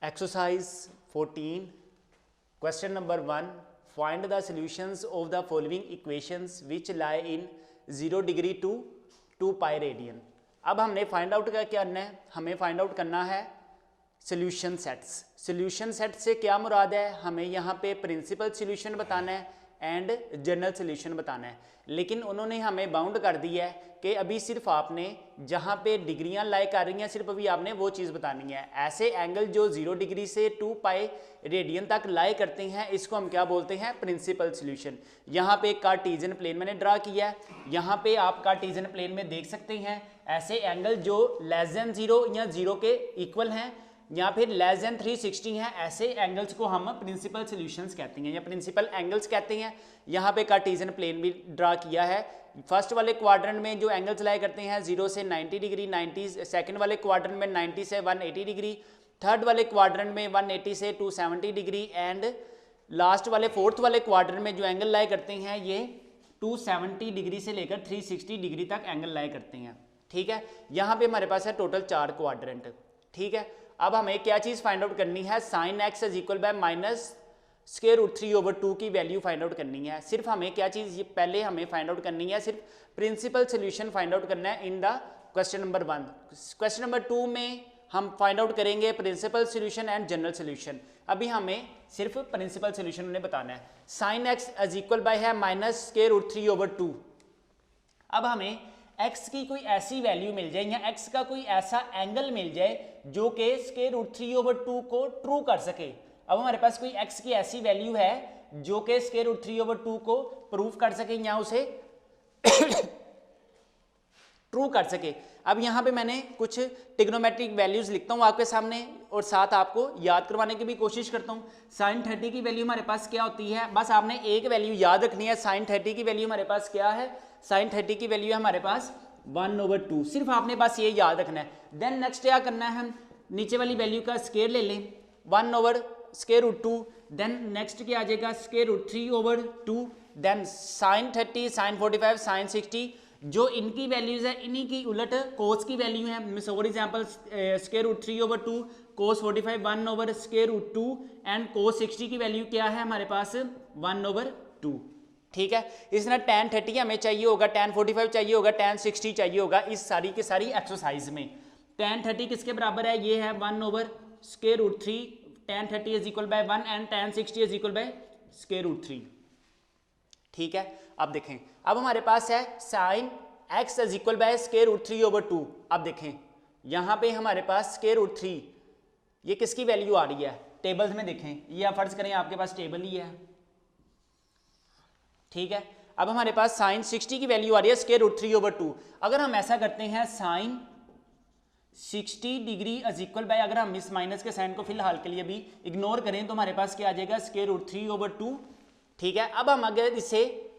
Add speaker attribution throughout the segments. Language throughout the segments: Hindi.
Speaker 1: Exercise 14, question number 1. Find the solutions of the following equations which lie in 0 degree to 2 pi radian. अब हमने फाइंड आउट क्या करना है, हमें फाइंड आउट करना है सोल्यूशन सेट्स. सोल्यूशन सेट से क्या मुराद है, हमें यहाँ पे प्रिंसिपल सोल्यूशन बताना है एंड जनरल सोल्यूशन बताना है. लेकिन उन्होंने हमें बाउंड कर दिया है कि अभी सिर्फ आपने जहाँ पे डिग्रियाँ लाई कर रही हैं सिर्फ अभी आपने वो चीज़ बतानी है. ऐसे एंगल जो 0 डिग्री से 2 पाई रेडियन तक लाई करते हैं इसको हम क्या बोलते हैं, प्रिंसिपल सोल्यूशन. यहाँ पे कार्टेशियन प्लेन मैंने ड्रा किया है, यहाँ पे आप कार्टेशियन प्लेन में देख सकते हैं ऐसे एंगल जो लेस देन 0 या 0 के इक्वल हैं या फिर लेस देन 360 हैं, ऐसे एंगल्स को हम प्रिंसिपल सॉल्यूशंस कहते हैं या प्रिंसिपल एंगल्स कहते हैं. यहाँ पे कार्टेशियन प्लेन भी ड्रा किया है. फर्स्ट वाले क्वाड्रेंट में जो एंगल्स लाई करते हैं 0 से 90 डिग्री, 90 सेकंड वाले क्वाड्रेंट में 90 से 180 डिग्री, थर्ड वाले क्वाड्रेंट में 180 से 270 डिग्री एंड लास्ट वाले फोर्थ वाले क्वाड्रेंट में जो एंगल लाई करते हैं ये 270 डिग्री से लेकर 360 डिग्री तक एंगल लाई करते हैं. ठीक है, यहाँ पे हमारे पास है टोटल 4 क्वाड्रेंट. ठीक है, अब हमें क्या चीज़ फाइंड आउट करनी है, sine x is equal by minus square root 3/2 की वैल्यू फाइंड आउट करनी है. सिर्फ हमें क्या चीज़ ये पहले हमें फाइंड आउट करनी है, सिर्फ प्रिंसिपल सोल्यूशन फाइंड आउट करना है in the question number 1. Question number 2 में हम फाइंड आउट करेंगे principal solution and general solution. अभी हमें सिर्फ प्रिंसिपल सोल्यूशन उन्हें बताना है. Sine x is equal by है माइनस स्क्वायर रूट 3/2. अब हमें x की कोई ऐसी वैल्यू मिल जाए या x का कोई ऐसा एंगल मिल जाए जो कि स्क्वायर रूट 3/2 को ट्रू कर सके. अब हमारे पास कोई x की ऐसी वैल्यू है जो कि स्क्वायर रूट 3/2 को प्रूफ कर सके या उसे ट्रू कर सके. अब यहाँ पे मैंने कुछ ट्रिग्नोमेट्रिक वैल्यूज लिखता हूँ आपके सामने और साथ आपको याद करवाने की भी कोशिश करता हूँ. साइन 30 की वैल्यू हमारे पास क्या होती है, बस आपने एक वैल्यू याद रखनी है. साइन 30 की वैल्यू हमारे पास क्या है, साइन 30 की वैल्यू है हमारे पास 1/2. सिर्फ आपने बस ये याद रखना है. देन नेक्स्ट क्या करना है, हम नीचे वाली वैल्यू का स्क्वायर ले लें 1/√2. देन नेक्स्ट क्या आ जाएगा, square root 3/2. Then sine 30, sine 45, sine 60 जो इनकी वैल्यूज है इन्हीं की उलट कोस की वैल्यू है. For example square root 3/2, cos 45 1/√2 and cos 60 की वैल्यू क्या है हमारे पास 1/2. ठीक है, इस तरह tan 30 हमें चाहिए होगा, tan 45 चाहिए होगा, tan 60 चाहिए होगा. इस सारी की सारी एक्सरसाइज में tan 30 किसके बराबर है, ये है 1/√3. tan 30 is equal by 1 and tan 60 is equal by square root 3. ठीक है, अब देखें अब हमारे पास है sine x is equal by square root 3/2. अब देखें यहाँ पे हमारे पास स्क्वायर रूट 3 ये किसकी वैल्यू आ रही है, टेबल्स में देखें, ये आप फर्ज करें आपके पास टेबल ही है. ठीक है, अब हमारे पास साइन 60 की वैल्यू आ रही है स्क्वायर रूट 3/2. अगर हम ऐसा करते हैं sine 60 degree is equal by, अगर हम इस माइनस के साइन को फिलहाल के लिए भी इग्नोर करें तो हमारे पास क्या आ जाएगा स्क्वायर रूट 3/2. ठीक है, अब हम अगर इसे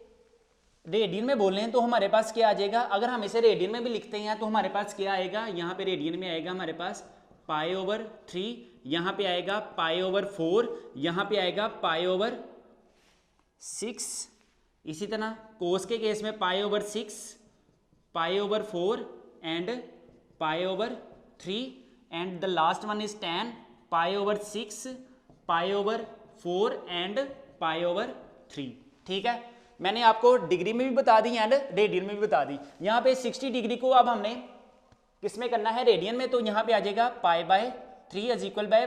Speaker 1: रेडियन में बोलें तो हमारे पास क्या आ जाएगा, अगर हम इसे रेडियन में भी लिखते हैं तो हमारे पास क्या आएगा, यहाँ पे रेडियन में आएगा हमारे पास π/3, यहाँ पे आएगा π/4, यहाँ पे आएगा π/6. इसी तरह कोस के केस में π/6, π/4 and π/3 and the last one is tan π/6, π/4 and π/3. ठीक है, मैंने आपको डिग्री में भी बता दी एंड रेडियन में भी बता दी. यहाँ पे 60 डिग्री को अब हमने किस में करना है, रेडियन में, तो यहाँ पे आ जाएगा π/3 is equal by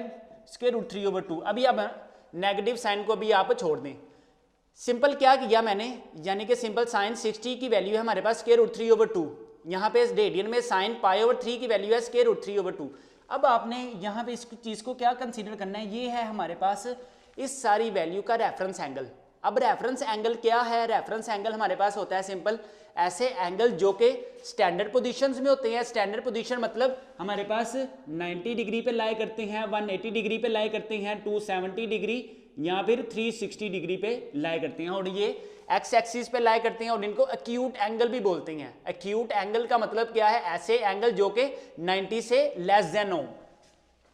Speaker 1: square root 3/2. अभी अब नेगेटिव साइन को भी आप छोड़ दें. सिंपल क्या किया मैंने, यानी कि सिंपल साइन 60 की वैल्यू है हमारे पास स्क्वायर रूट 3/2. यहाँ पे रेडियन में साइन π/3 की वैल्यू है स्क्वायर रूट 3/2. अब आपने यहाँ पे इस चीज़ को क्या कंसीडर करना है, ये है हमारे पास इस सारी वैल्यू का रेफरेंस एंगल. अब रेफरेंस एंगल क्या है, रेफरेंस एंगल हमारे पास होता है सिंपल ऐसे एंगल जो कि स्टैंडर्ड पोजीशंस में होते हैं. स्टैंडर्ड पोजीशन मतलब हमारे पास 90 डिग्री पे लाई करते हैं, 180 डिग्री पे लाई करते हैं, 270 डिग्री या फिर 360 डिग्री पे लाई करते हैं और ये एक्स एक्सिस पे लाई करते हैं और इनको एक्यूट एंगल भी बोलते हैं. एक्यूट एंगल का मतलब क्या है, ऐसे एंगल जो कि 90 से लेस देन हो.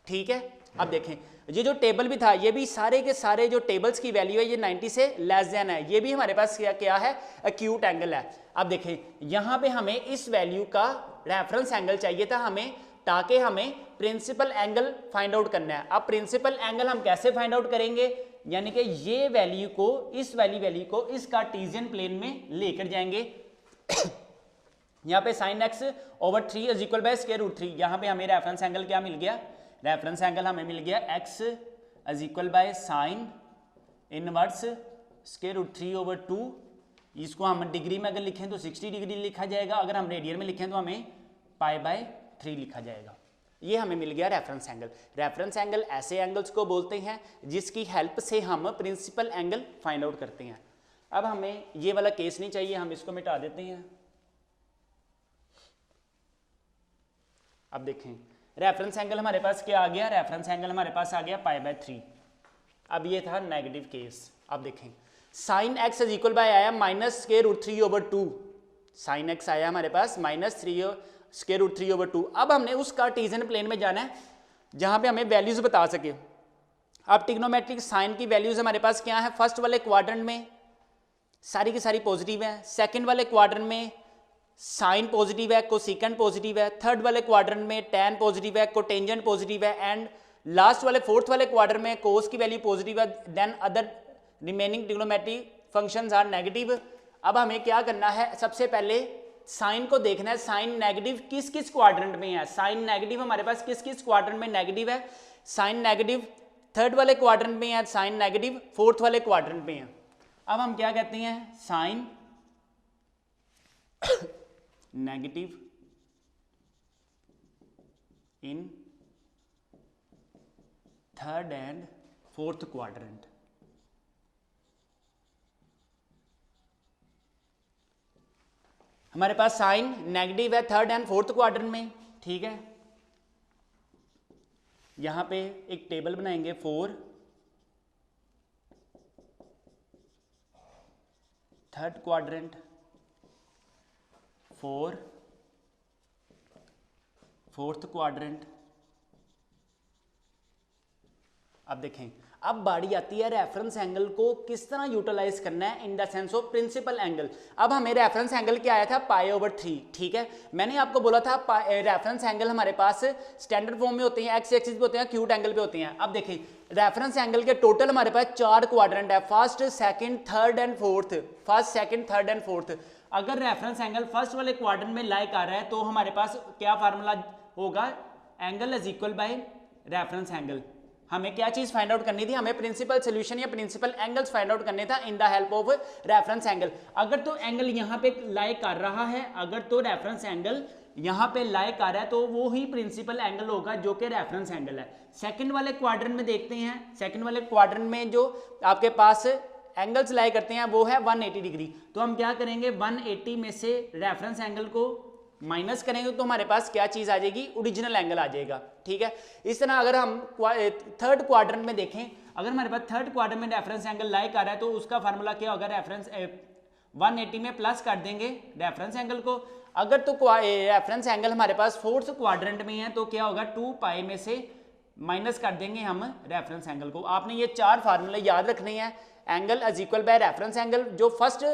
Speaker 1: ठीक है, अब देखें ये जो टेबल भी था ये भी सारे के सारे जो टेबल्स की वैल्यू है ये 90 से लेस देन है, ये भी हमारे पास क्या है, एक्यूट एंगल है. अब देखें यहाँ पे हमें इस वैल्यू का रेफरेंस एंगल चाहिए था हमें ताकि हमें प्रिंसिपल एंगल फाइंड आउट करना है। अब प्रिंसिपल एंगल हम कैसे फाइंड आउट करेंगे, यानी कि ये वैल्यू को, इस वाली वैल्यू को इस कार्टेशियन प्लेन में लेकर जाएंगे। यहाँ पे sin x over 3 is equal by square root 3, यहाँ पे हमें रेफरेंस एंगल क्या मिल गया, रेफरेंस एंगल हमें मिल गया x is equal by sine inverse square root 3 over 2। इसको हम डिग्री में अगर लिखें तो 60 डिग्री लिखा जाएगा, अगर हम रेडियन में लिखें तो हमें पाई बाय 3 लिखा जाएगा। ये हमें मिल गया रेफरेंस एंगल। रेफरेंस एंगल ऐसे एंगल्स को बोलते हैं जिसकी हेल्प से हम प्रिंसिपल एंगल फाइंड आउट करते हैं। अब हमें ये वाला केस नहीं चाहिए, हम इसको मिटा देते हैं। अब देखें रेफरेंस एंगल हमारे पास क्या आ गया, रेफरेंस एंगल हमारे पास आ गया पाई बाय 3। अब ये था नेगेटिव केस। अब देखें sine x is equal by आया minus square root 3 over 2, sine x आया हमारे पास माइनस स्क्वायर रूट 3 ओवर 2। अब हमने उस कार्टेशियन प्लेन में जाना है जहां पे हमें वैल्यूज बता सके। अब ट्रिग्नोमेट्रिक साइन की वैल्यूज हमारे पास क्या है, फर्स्ट वाले क्वाड्रेंट में सारी की सारी पॉजिटिव है, सेकंड वाले क्वाड्रेंट में साइन पॉजिटिव है, कोसेकेंट पॉजिटिव है, थर्ड वाले क्वाड्रेंट में टैन पॉजिटिव है, कोटेंजेंट पॉजिटिव है, एंड लास्ट वाले फोर्थ वाले क्वाड्रेंट में कोस की वैल्यू पॉजिटिव है, then other remaining trigonometric functions are negative. अब हमें क्या करना है, सबसे पहले साइन को देखना है, साइन नेगेटिव किस किस क्वाड्रेंट में है। साइन नेगेटिव हमारे पास किस किस क्वाड्रेंट में नेगेटिव है, साइन नेगेटिव थर्ड वाले क्वाड्रेंट में है, साइन नेगेटिव फोर्थ वाले क्वाड्रेंट में है। अब हम क्या कहते हैं, sine negative in third and fourth quadrant. हमारे पास साइन नेगेटिव है थर्ड एंड फोर्थ क्वाड्रेंट में, ठीक है। यहां पे एक टेबल बनाएंगे 4 थर्ड क्वाड्रेंट, 4 फोर्थ क्वाड्रेंट। अब देखें, अब बारी आती है रेफरेंस एंगल को किस तरह यूटिलाइज करना है in the sense of principal angle. अब हमें रेफरेंस एंगल क्या आया था, पाई ओवर 3, ठीक है। मैंने आपको बोला था रेफरेंस एंगल हमारे पास स्टैंडर्ड फॉर्म में होते हैं, एक्स एक्सिस पे होते हैं, एक्यूट एंगल पे होते हैं। अब देखें रेफरेंस एंगल के टोटल हमारे पास 4 क्वाड्रेंट है, first second third and fourth, first second third and fourth. अगर रेफरेंस एंगल फर्स्ट वाले क्वाड्रेंट में लाई कर रहा है तो हमारे पास क्या फार्मूला होगा, angle is equal by reference angle. हमें क्या चीज फाइंड आउट करनी थी, हमें प्रिंसिपल सॉल्यूशन या प्रिंसिपल एंगल्स फाइंड आउट करने था in the help of reference angle. अगर तो एंगल यहां पे लाई कर रहा है, अगर तो रेफरेंस एंगल यहां पे लाई कर रहा है तो वो ही प्रिंसिपल एंगल होगा जो कि रेफरेंस एंगल है। सेकंड वाले क्वाड्रेंट में देखते हैं, सेकंड वाले क्वाड्रेंट में जो आपके पास एंगल्स लाई करते हैं वो है 180 डिग्री। तो हम क्या करेंगे, 180 में से रेफरेंस एंगल को माइनस करेंगे तो हमारे पास क्या चीज आ जाएगी, ओरिजिनल एंगल आ जाएगा, ठीक है। इस तरह अगर हम थर्ड क्वाड्रेंट में देखें, अगर हमारे पास थर्ड क्वाड्रेंट में रेफरेंस एंगल लाई कर रहा है तो उसका फार्मूला क्या होगा, रेफरेंस 180 में प्लस कर देंगे रेफरेंस एंगल को। अगर तो रेफरेंस एंगल हमारे पास फोर्थ क्वाड्रेंट में है तो क्या होगा, 2 पाई में से माइनस कर देंगे हम रेफरेंस एंगल को। आपने ये 4 फार्मूले याद रखने हैं। Angle is equal by reference angle, जो फर्स्ट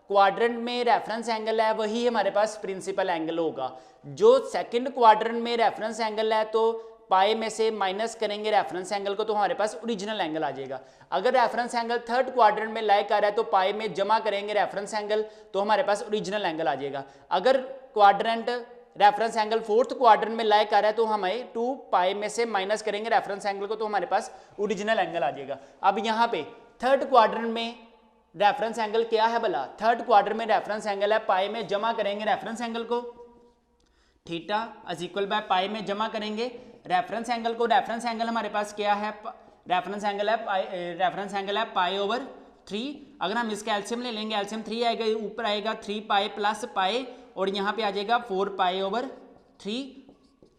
Speaker 1: क्वाड्रेंट में रेफरेंस एंगल है वही हमारे पास प्रिंसिपल एंगल होगा। जो सेकंड क्वाड्रेंट में रेफरेंस एंगल है तो पाई में से माइनस करेंगे रेफरेंस एंगल को तो हमारे पास ओरिजिनल एंगल आ जाएगा। अगर रेफरेंस एंगल थर्ड क्वाड्रेंट में लाई कर रहा है तो पाई में जमा करेंगे रेफरेंस एंगल तो हमारे पास ओरिजिनल एंगल आ जाएगा। अगर quadrant reference angle fourth quadrant में लाई कर रहा है तो हमें 2 पाई में से माइनस करेंगे रेफरेंस एंगल को तो हमारे पास ओरिजिनल एंगल आ जाएगा। अब यहाँ पे थर्ड क्वाड्रेंट में रेफरेंस एंगल क्या है भला, थर्ड क्वाड्रेंट में रेफरेंस एंगल है, पाई में जमा करेंगे रेफरेंस एंगल को, theta is equal by pi में जमा करेंगे रेफरेंस एंगल को। रेफरेंस एंगल हमारे पास क्या है, रेफरेंस एंगल है पाई ओवर 3। अगर हम इसका एलसीएम ले लेंगे, एलसीएम 3 आएगा, ऊपर आएगा 3 पाई प्लस पाई और यहाँ पे आ जाएगा 4 पाई ओवर 3,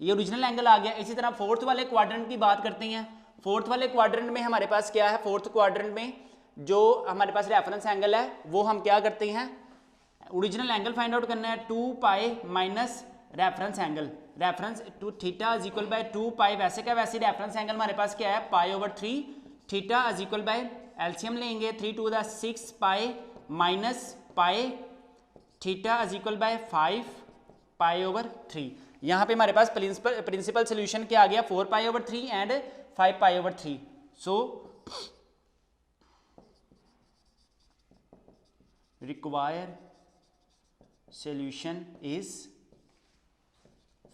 Speaker 1: ये ओरिजिनल एंगल आ गया। इसी तरह फोर्थ वाले क्वाड्रेंट की बात करते हैं। फोर्थ वाले क्वाड्रेंट में हमारे पास क्या है, फोर्थ क्वाड्रेंट में जो हमारे पास रेफरेंस एंगल है वो हम क्या करते हैं, ओरिजिनल एंगल फाइंड आउट करना है, 2 pi minus reference angle, reference to theta is equal by 2 pi. वैसे क्या वैसे रेफरेंस एंगल हमारे पास क्या है, pi over 3, theta is equal by LCM लेंगे 3 to the 6 pi minus pi, theta is equal by 5 π/3। यहाँ पे हमारे पास प्रिंसिपल सोल्यूशन क्या आ गया 4π/3 and 5π/3। So require solution is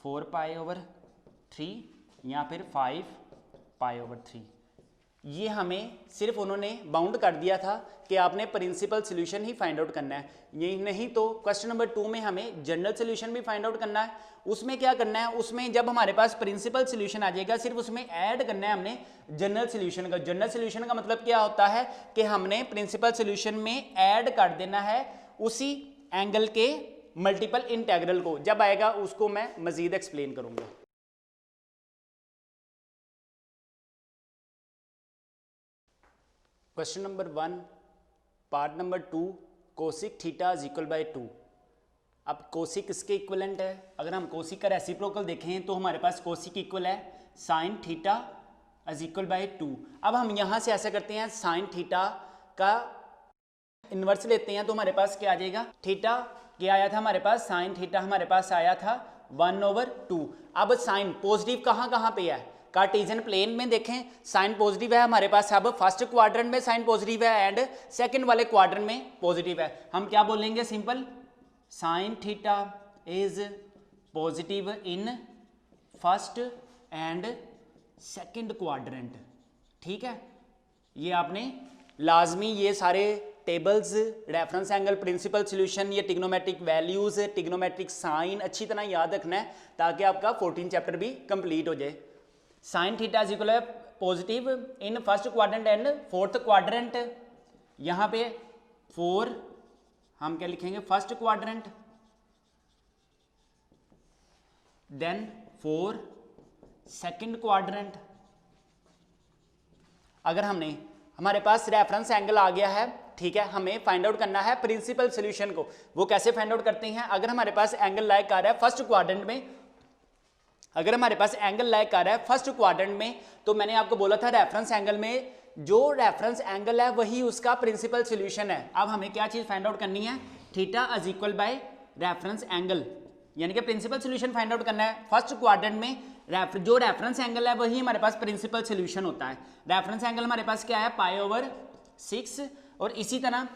Speaker 1: 4π/3 या फिर 5π/3। ये हमें सिर्फ उन्होंने बाउंड कर दिया था कि आपने प्रिंसिपल सोल्यूशन ही फाइंड आउट करना है, यही नहीं तो क्वेश्चन नंबर 2 में हमें जनरल सोल्यूशन भी फाइंड आउट करना है। उसमें क्या करना है, उसमें जब हमारे पास प्रिंसिपल सोल्यूशन आ जाएगा सिर्फ उसमें ऐड करना है हमने जनरल सोल्यूशन का। जनरल सोल्यूशन का मतलब क्या होता है कि हमने प्रिंसिपल सोल्यूशन में ऐड कर देना है उसी एंगल के मल्टीपल इंटेग्रल को। जब आएगा उसको मैं मजीद एक्सप्लेन करूंगा। Question number 1 part number 2 cosec theta is equal by 2। अब कोसिक किसके इक्वलेंट है? अगर हम कोसिक का रेसिप्रोकल देखें तो हमारे पास कोसिक इक्वल है sign theta is equal by 2। अब हम यहाँ से ऐसा करते हैं, साइन थीटा का इन्वर्स लेते हैं तो हमारे पास क्या आ जाएगा, थीटा क्या आया था हमारे पास, साइन थीटा हमारे पास आया था 1/2। अब साइन पॉजिटिव कहाँ कहाँ पे है, कार्टेशियन प्लेन में देखें साइन पॉजिटिव है हमारे पास। अब फर्स्ट क्वाड्रेंट में साइन पॉजिटिव है एंड सेकंड वाले क्वाड्रेंट में पॉजिटिव है। हम क्या बोलेंगे, simple sine theta is positive in first and second quadrant. ठीक है, ये आपने लाजमी ये सारे tables, reference angle, principal solution, ये टिग्नोमेट्रिक वैल्यूज, टिग्नोमेट्रिक साइन अच्छी तरह याद रखना है ताकि आपका 14 चैप्टर भी कंप्लीट हो जाए। साइन थीटा इज इक्वल है positive in first quadrant and fourth quadrant. यहाँ पे 4 हम क्या लिखेंगे, first quadrant, then 4 second quadrant. अगर हमने हमारे पास रेफरेंस एंगल आ गया है, ठीक है, हमें फाइंड आउट करना है प्रिंसिपल सॉल्यूशन को। वो कैसे फाइंड आउट करते हैं, अगर हमारे पास एंगल लाइक आ रहा है फर्स्ट क्वाड्रेंट में, अगर हमारे पास एंगल लाइक आ रहा है फर्स्ट क्वाड्रेंट में, तो मैंने आपको बोला था रेफरेंस एंगल में जो रेफरेंस एंगल है वही उसका प्रिंसिपल सॉल्यूशन है। अब हमें क्या चीज फाइंड आउट करनी है, theta is equal by reference angle, यानी कि प्रिंसिपल सॉल्यूशन फाइंड आउट करना है फर्स्ट क्वाड्रेंट में। जो रेफरेंस एंगल है वही हमारे पास प्रिंसिपल सॉल्यूशन होता है। रेफरेंस एंगल हमारे पास क्या है, π/6। और इसी तरह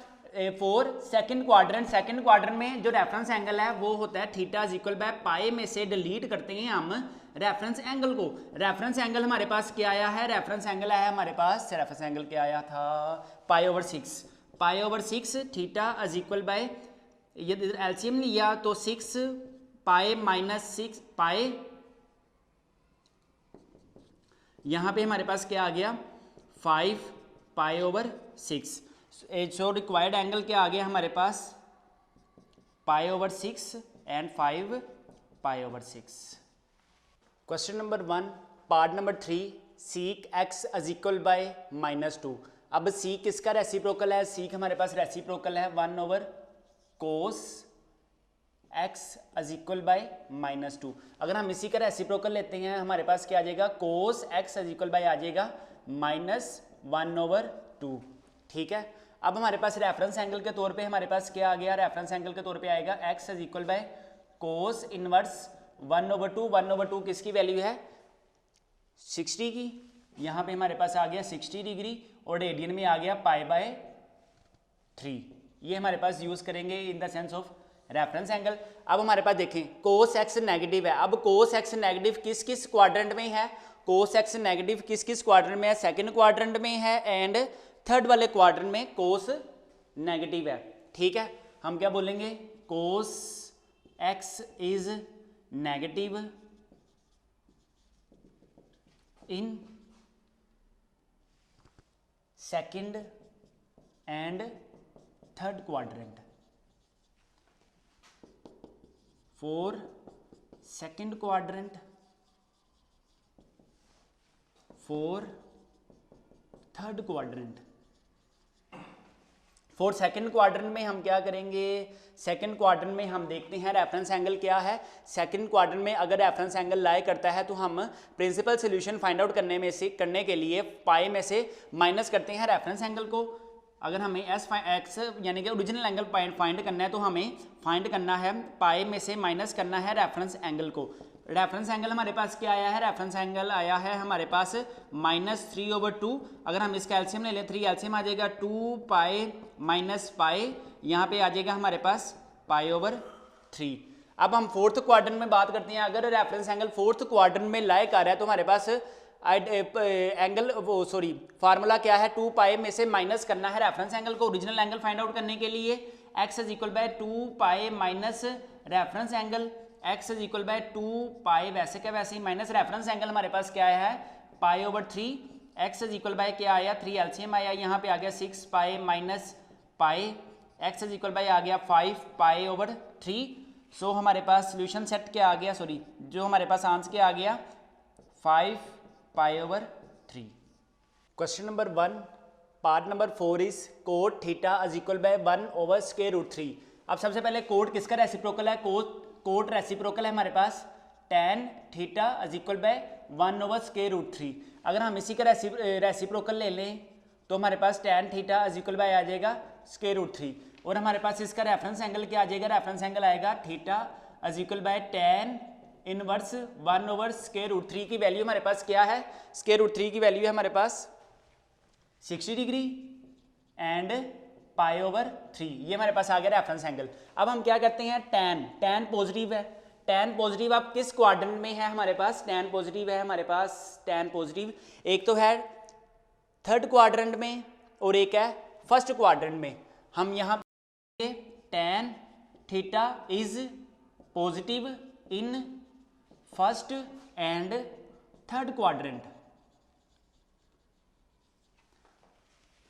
Speaker 1: 4 सेकंड क्वाड्रेंट में जो रेफरेंस एंगल है वो होता है theta is equal by pi में से डिलीट करते हैं हम रेफरेंस एंगल को। रेफरेंस एंगल हमारे पास क्या आया है, रेफरेंस एंगल आया हमारे पास, रेफरेंस एंगल क्या आया था, π/6 थीटा इज इक्वल बाय, ये एलसीएम लिया तो 6 पाई माइनस 6 पाई, यहाँ पे हमारे पास क्या आ गया 5π/6। सो रिक्वायर्ड एंगल क्या आ गया हमारे पास, π/6 and 5π/6। Question number 1 part number 3 sec x is equal by -2। अब सीक किसका रेसिप्रोकल है, सीक हमारे पास रेसिप्रोकल है 1/cos x is equal by -2। अगर हम इसी का रेसिप्रोकल लेते हैं हमारे पास क्या आ जाएगा, cos x is equal by आ जाएगा -1/2। ठीक है, अब हमारे पास रेफरेंस एंगल के तौर पे हमारे पास क्या आ गया, रेफरेंस एंगल के तौर पे आएगा x is equal bye cos inverse 1/2। 1/2 किसकी वैल्यू है, 60 की, यहाँ पे हमारे पास आ गया 60 डिग्री और रेडियन में आ गया π/3। ये हमारे पास यूज करेंगे इन the sense of reference angle. अब हमारे पास देखें cos x नेगेटिव है। अब cos x नेगेटिव किस किस क्वाड्रेंट में है, cos x नेगेटिव किस किस क्वाड्रेंट में है, सेकंड क्वाड्रेंट में है एंड थर्ड वाले क्वाड्रेंट में cos नेगेटिव है। ठीक है, हम क्या बोलेंगे, cos x is negative in second and third quadrant. For second quadrant, for third quadrant. For second quadrant में हम क्या करेंगे, सेकंड क्वाड्रेंट में हम देखते हैं रेफरेंस एंगल क्या है। सेकंड क्वाड्रेंट में अगर रेफरेंस एंगल लाई करता है तो हम प्रिंसिपल सॉल्यूशन फाइंड आउट करने के लिए पाई में से माइनस करते हैं रेफरेंस एंगल को। अगर हमें एक्स यानी कि ओरिजिनल एंगल फाइंड करना है तो हमें फाइंड करना है पाई में से माइनस करना है रेफरेंस एंगल को। रेफरेंस एंगल हमारे पास क्या आया है, रेफरेंस एंगल आया है हमारे पास -3/2। अगर हम इसका एलसीएम ले लें 3 एलसीएम आ जाएगा 2 पाई माइनस पाई, यहाँ पे आ जाएगा हमारे पास पाई/3। अब हम फोर्थ क्वाड्रेंट में बात करते हैं। अगर रेफरेंस एंगल फोर्थ क्वाड्रेंट में लाई कर रहा है तो हमारे पास एंगल फार्मूला क्या है, 2 पाई में से माइनस करना है रेफरेंस एंगल को ओरिजिनल एंगल फाइंड आउट करने के लिए। x is equal by 2 pi minus reference angle, x is equal by 2 pi वैसे क्या वैसे ही माइनस रेफरेंस एंगल हमारे पास क्या है पाई/3। x इज इक्वल बाय क्या आया 3 एलसीएम आया, यहाँ पे आ गया 6 pi minus pi, x is equal by आ गया 5 पाई/3। सो हमारे पास सोल्यूशन सेट क्या आ गया, जो हमारे पास आंसर क्या आ गया 5 पाई/3। Question number 1 part number 4 is cot theta is equal by 1/√3। अब सबसे पहले कोट किसका रेसिप्रोकल है, कोट रेसिप्रोकल है हमारे पास tan theta is equal by 1/√3। अगर हम इसी का रेसिप्रोकल ले लें तो हमारे पास tan theta is equal by आ जाएगा √3 और हमारे पास इसका रेफरेंस एंगल क्या आ जाएगा, रेफरेंस एंगल आएगा theta is equal bye tan inverse 1/√3 की वैल्यू हमारे पास क्या है, √3 की वैल्यू है हमारे पास 60 डिग्री एंड पाई/3। ये हमारे पास आ गया रेफरेंस एंगल। अब हम क्या करते हैं, tan पॉजिटिव है, tan पॉजिटिव अब किस क्वाड्रेंट में है हमारे पास, tan पॉजिटिव है हमारे पास, tan पॉजिटिव एक तो है थर्ड क्वाड्रेंट में और एक है फर्स्ट क्वाड्रेंट में। हम यहाँ tan theta is positive in first and third quadrant.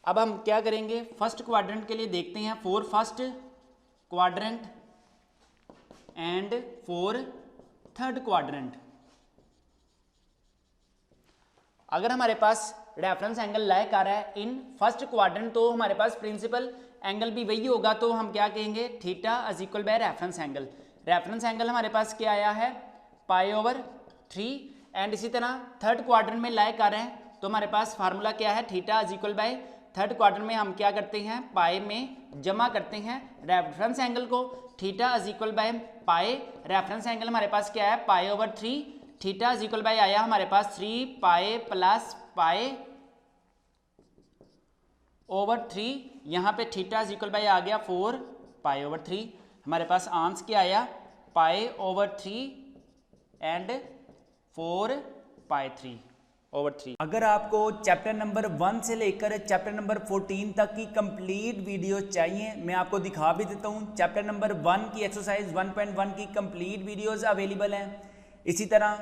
Speaker 1: अब हम क्या करेंगे, फर्स्ट क्वाड्रेंट के लिए देखते हैं for first quadrant and for third quadrant. अगर हमारे पास रेफरेंस एंगल लाई कर रहा है इन फर्स्ट क्वाड्रेंट तो हमारे पास प्रिंसिपल एंगल भी वही होगा, तो हम क्या कहेंगे theta is equal by reference angle. Reference angle हमारे पास क्या आया है पाई/3 एंड इसी तरह थर्ड क्वाड्रेंट में लाई कर रहे हैं तो हमारे पास फार्मूला क्या है theta is equal by third quadrant में हम क्या करते हैं पाई में जमा करते हैं रेफरेंस एंगल को, theta is equal by pi, reference angle हमारे पास क्या है पाई/3, थीटा इज इक्वल बाय आया हमारे पास 3 पाई प्लस पाई/3, यहाँ पे थीटा इज इक्वल बाय आ गया 4 पाई/3। हमारे पास आंसर क्या आया पाई/3 एंड 4 पाई/3/3। अगर आपको चैप्टर नंबर 1 से लेकर चैप्टर नंबर 14 तक की कंप्लीट वीडियो चाहिए, मैं आपको दिखा भी देता हूँ। चैप्टर नंबर 1 की एक्सरसाइज 1.1 की कंप्लीट वीडियोस अवेलेबल हैं। इसी तरह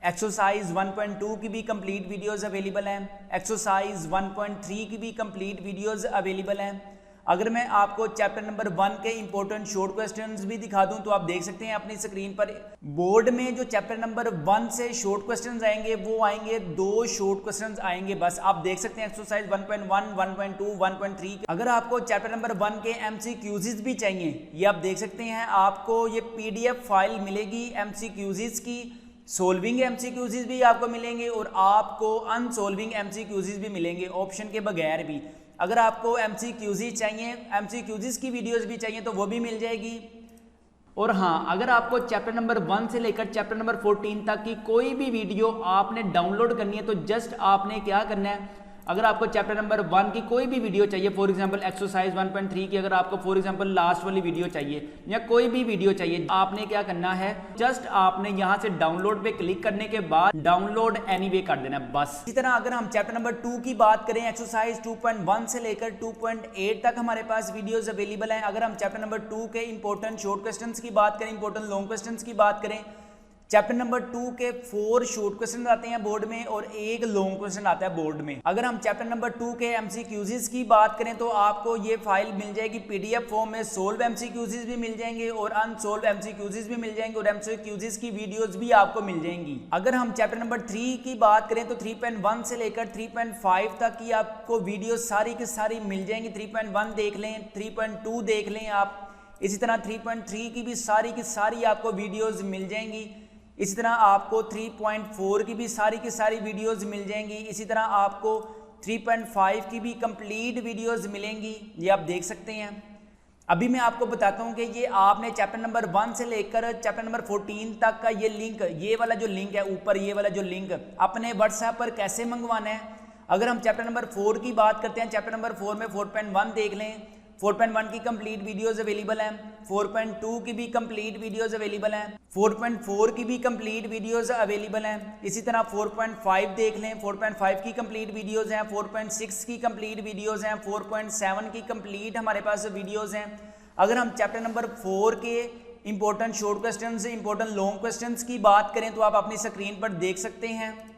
Speaker 1: एक्सरसाइज 1.2 की भी कंप्लीट वीडियोस अवेलेबल हैं। एक्सरसाइज 1.3 की भी कंप्लीट वीडियोस अवेलेबल हैं। अगर मैं आपको चैप्टर नंबर 1 के इंपॉर्टेंट शॉर्ट क्वेश्चंस भी दिखा दूं तो आप देख सकते हैं अपनी स्क्रीन पर। बोर्ड में जो चैप्टर नंबर 1 से शॉर्ट क्वेश्चंस आएंगे वो आएंगे 2 शॉर्ट क्वेश्चंस आएंगे बस। आप देख सकते हैं एक्सरसाइज 1.1, 1.2, 1.3। अगर आपको चैप्टर नंबर 1 के MCQs भी चाहिए, ये आप देख सकते हैं, आपको ये PDF फाइल मिलेगी MCQs की। सोल्विंग MCQs भी आपको मिलेंगे और आपको अनसोल्विंग MCQs भी मिलेंगे ऑप्शन के बगैर भी। अगर आपको MCQs चाहिए, MCQs की वीडियोस भी चाहिए तो वो भी मिल जाएगी। और हाँ, अगर आपको चैप्टर नंबर 1 से लेकर चैप्टर नंबर 14 तक की कोई भी वीडियो आपने डाउनलोड करनी है तो जस्ट आपने क्या करना है, अगर आपको चैप्टर नंबर 1 की कोई भी वीडियो चाहिए, फॉर एग्जांपल एक्सरसाइज 1.3 की अगर आपको फॉर एग्जांपल लास्ट वाली वीडियो चाहिए या कोई भी वीडियो चाहिए, आपने क्या करना है, जस्ट आपने यहाँ से डाउनलोड पे क्लिक करने के बाद डाउनलोड एनीवे कर देना है बस। इसी तरह अगर हम चैप्टर नंबर 2 की बात करें, एक्सरसाइज 2.1 से लेकर 2.8 तक हमारे पास वीडियोज अवेलेबल हैं। अगर हम चैप्टर नंबर 2 के इंपॉर्टेंट शॉर्ट क्वेश्चन की बात करें, इंपॉर्टेंट लॉन्ग क्वेश्चन की बात करें, चैप्टर नंबर 2 के 4 शॉर्ट क्वेश्चन आते हैं बोर्ड में और 1 लॉन्ग क्वेश्चन आता है बोर्ड में। अगर हम चैप्टर नंबर 2 के MCQs की बात करें तो आपको ये फाइल मिल जाएगी PDF फॉर्म में, सोल्व MCQs भी मिल जाएंगे और अनसोल्व MCQs भी मिल जाएंगे और MCQs की वीडियोस भी आपको मिल जाएंगी। अगर हम चैप्टर नंबर 3 की बात करें तो 3.1 से लेकर 3.5 तक की आपको वीडियो सारी की सारी मिल जाएंगी। 3.1 देख लें, 3.2 देख लें आप, इसी तरह 3.3 की भी सारी आपको वीडियोज मिल जाएंगी। इसी तरह आपको 3.4 की भी सारी वीडियोस मिल जाएंगी। इसी तरह आपको
Speaker 2: 3.5 की भी कंप्लीट वीडियोस मिलेंगी, ये आप देख सकते हैं। अभी मैं आपको बताता हूँ कि ये आपने चैप्टर नंबर 1 से लेकर चैप्टर नंबर 14 तक का ये लिंक, ये वाला जो लिंक है ऊपर, ये वाला जो लिंक अपने व्हाट्सएप पर कैसे मंगवाना है। अगर हम चैप्टर नंबर 4 की बात करते हैं, चैप्टर नंबर 4 में 4.1 देख लें, 4.1 की कंप्लीट वीडियोस अवेलेबल हैं, 4.2 की भी कंप्लीट वीडियोस अवेलेबल हैं, 4.4 की भी कंप्लीट वीडियोस अवेलेबल हैं। इसी तरह 4.5 देख लें, 4.5 की कंप्लीट वीडियोस हैं, 4.6 की कंप्लीट वीडियोस हैं, 4.7 की कंप्लीट हमारे पास वीडियोस हैं। अगर हम चैप्टर नंबर 4 के important short questions, important long questions की बात करें तो आप अपनी स्क्रीन पर देख सकते हैं।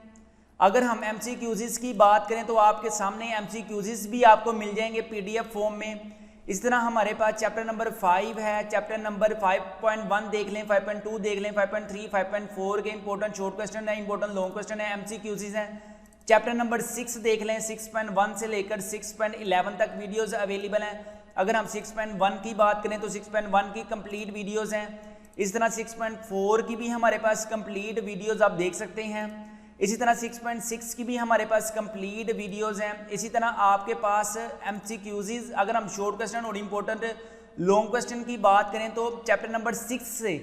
Speaker 2: अगर हम MCQs की बात करें तो आपके सामने MCQs भी आपको मिल जाएंगे PDF फॉर्म में। इस तरह हमारे पास चैप्टर नंबर 5 है, चैप्टर नंबर 5.1 देख लें, 5.2 देख लें, 5.3, 5.4 के इंपॉर्टेंट शॉर्ट क्वेश्चन है, इंपॉर्टेंट लॉन्ग क्वेश्चन है, MCQs हैं। चैप्टर नंबर 6 देख लें, 6.1 से लेकर 6.11 तक वीडियोस अवेलेबल हैं। अगर हम 6.1 की बात करें तो 6.1 की कंप्लीट वीडियोस हैं। इस तरह 6.4 की भी हमारे पास कंप्लीट वीडियोस आप देख सकते हैं। इसी तरह 6.6 की भी हमारे पास कंप्लीट वीडियोस हैं। इसी तरह आपके पास MCQs, अगर हम शॉर्ट क्वेश्चन और इंपॉर्टेंट लॉन्ग क्वेश्चन की बात करें तो चैप्टर नंबर 6 से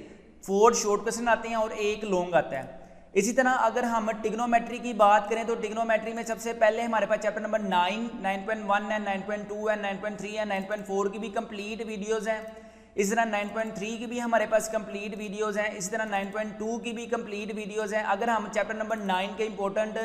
Speaker 2: 4 शॉर्ट क्वेश्चन आते हैं और 1 लॉन्ग आता है। इसी तरह अगर हम ट्रिग्नोमेट्री की बात करें तो ट्रिग्नोमेट्री में सबसे पहले हमारे पास चैप्टर नंबर 9, 9.1 है, 9.2 है, 9.3 है, 9.4 की भी कंप्लीट वीडियोस हैं। इस तरह 9.3 की भी हमारे पास कंप्लीट वीडियोस हैं। इसी तरह 9.2 की भी कंप्लीट वीडियोस हैं। अगर हम चैप्टर नंबर 9 के इंपॉर्टेंट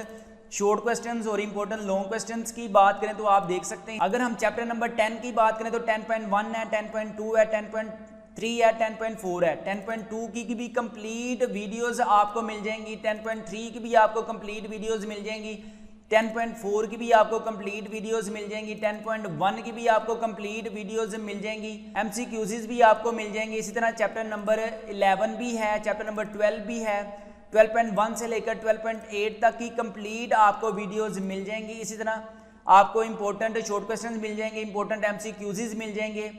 Speaker 2: शॉर्ट क्वेश्चंस और इंपॉर्टेंट लॉन्ग क्वेश्चंस की बात करें तो आप देख सकते हैं। अगर हम चैप्टर नंबर 10 की बात करें तो 10.1 है, 10.2 है, 10.3 है, 10.4 है। 10.2 की भी कंप्लीट वीडियोस आपको मिल जाएंगी, 10.3 की भी आपको कंप्लीट वीडियोस मिल जाएंगी, 10.4 की भी आपको कंप्लीट वीडियोस मिल जाएंगी, 10.1 की भी आपको कंप्लीट वीडियोस मिल जाएंगी, MCQs भी आपको मिल जाएंगे। इसी तरह चैप्टर नंबर 11 भी है, चैप्टर नंबर 12 भी है, 12.1 से लेकर 12.8 तक की कंप्लीट आपको वीडियोस मिल जाएंगी। इसी तरह आपको इंपॉर्टेंट शॉर्ट क्वेश्चन मिल जाएंगे, इंपॉर्टेंट MCQs मिल जाएंगे।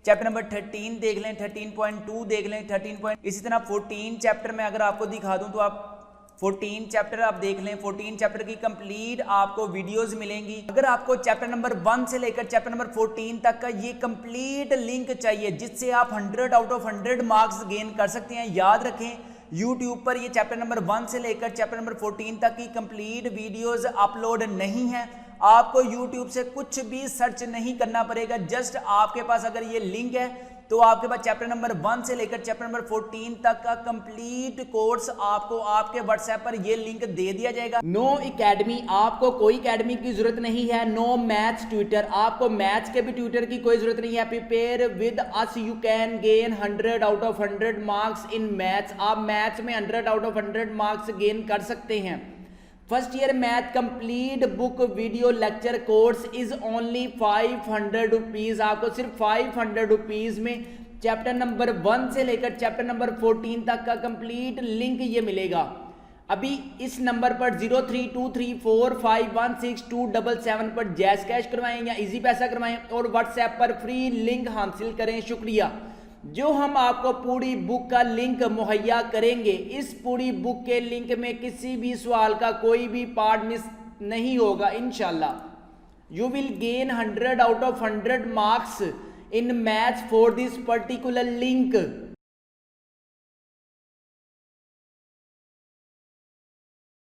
Speaker 2: चैप्टर नंबर 13 देख लें, 13.2 देख लें, 13. इसी तरह 14 चैप्टर में अगर आपको दिखा दूं तो आप 14 चैप्टर आप देख लें, 14 चैप्टर की कंप्लीट आपको वीडियोस मिलेंगी। अगर आपको चैप्टर नंबर 1 से लेकर चैप्टर नंबर 14 तक का ये कंप्लीट लिंक चाहिए जिससे आप 100 आउट ऑफ 100 मार्क्स गेन कर सकते हैं, याद रखें YouTube पर ये चैप्टर नंबर 1 से लेकर चैप्टर नंबर 14 तक की कंप्लीट वीडियोस अपलोड नहीं है। आपको YouTube से कुछ भी सर्च नहीं करना पड़ेगा, जस्ट आपके पास अगर ये लिंक है तो आपके पास चैप्टर नंबर 1 से लेकर चैप्टर नंबर 14 तक का कंप्लीट कोर्स आपको आपके व्हाट्सएप पर ये लिंक दे दिया जाएगा। नो एकेडमी, आपको कोई एकेडमी की जरूरत नहीं है। नो मैथ्स ट्यूटर, आपको मैथ्स के भी ट्यूटर की कोई जरूरत नहीं है। Prepare with us you can gain 100 out of 100 marks in maths. आप मैथ्स में 100 आउट ऑफ 100 मार्क्स गेन कर सकते हैं। First year math complete book video lecture course is only 500 rupees. आपको सिर्फ 500 रुपीज़ में चैप्टर नंबर 1 से लेकर चैप्टर नंबर 14 तक का कंप्लीट लिंक ये मिलेगा। अभी इस नंबर पर 0323451677 पर जैस कैश करवाएं या इजी पैसा करवाएं और व्हाट्सएप पर फ्री लिंक हासिल करें। शुक्रिया। जो हम आपको पूरी बुक का लिंक मुहैया करेंगे, इस पूरी बुक के लिंक में किसी भी सवाल का कोई भी पार्ट मिस नहीं होगा। इंशाल्लाह you will gain 100 out of 100 marks in maths for this particular link.